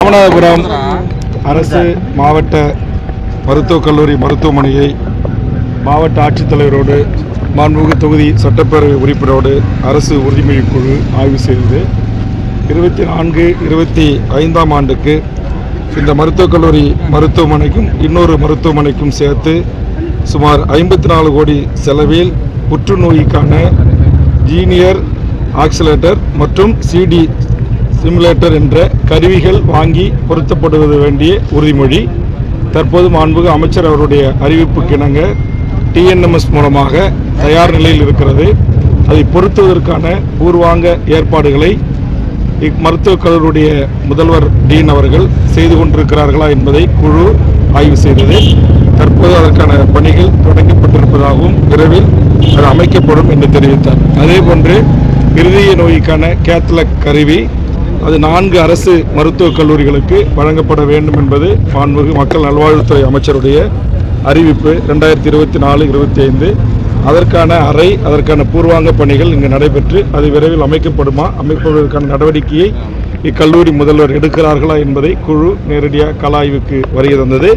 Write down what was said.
ராமநாதபுரம் அரசு மாவட்ட மருத்துவக் கல்லூரி மருத்துவமனையை மாவட்ட ஆட்சித்தலைவரோடு மாண்புமிகு தொகுதி சட்டப்பேரவை உறுப்பினரோடு அரசு உறுதிமொழி குழு ஆய்வு செய்தது. 24-25 ஆண்டுக்கு இந்த மருத்துவக் கல்லூரி மருத்துவமனைக்கும் இன்னொரு மருத்துவமனைக்கும் சேர்த்து சுமார் 54 கோடி செலவில் புற்றுநோய்க்கான ஜீனியர் ஆக்சிலேட்டர் மற்றும் சிடி சிமுலேட்டர் என்ற கருவிகள் வாங்கி பொருத்தப்படுவது வேண்டிய உறுதிமொழி தற்போது மாண்புமிகு அமைச்சர் அவருடைய அறிவிப்புக்கிணங்க டிஎன்எம்எஸ் மூலமாக தயார் நிலையில் இருக்கிறது. அதை பொருத்துவதற்கான பூர்வாங்க ஏற்பாடுகளை இம்மருத்துவக் கல்லூரியுடைய முதல்வர் டீன் அவர்கள் செய்து கொண்டிருக்கிறார்களா என்பதை குழு ஆய்வு செய்தது. தற்போது அதற்கான பணிகள் தொடங்கப்பட்டிருப்பதாகவும் விரைவில் அது அமைக்கப்படும் என்று தெரிவித்தார். அதேபோன்று இருதய நோய்க்கான கேத்லக் கருவி அது 4 அரசு மருத்துவக் கல்லூரிகளுக்கு வழங்கப்பட வேண்டும் என்பது மாண்புமிகு மக்கள் நல்வாழ்வுத்துறை அமைச்சருடைய அறிவிப்பு 2024-25. அதற்கான அதற்கான பூர்வாங்க பணிகள் இங்கு நடைபெற்று அது விரைவில் அமைப்பதற்கான நடவடிக்கையை இக்கல்லூரி முதல்வர் எடுக்கிறார்களா என்பதை குழு நேரடியாக கள ஆய்வுக்கு வருகை தந்தது.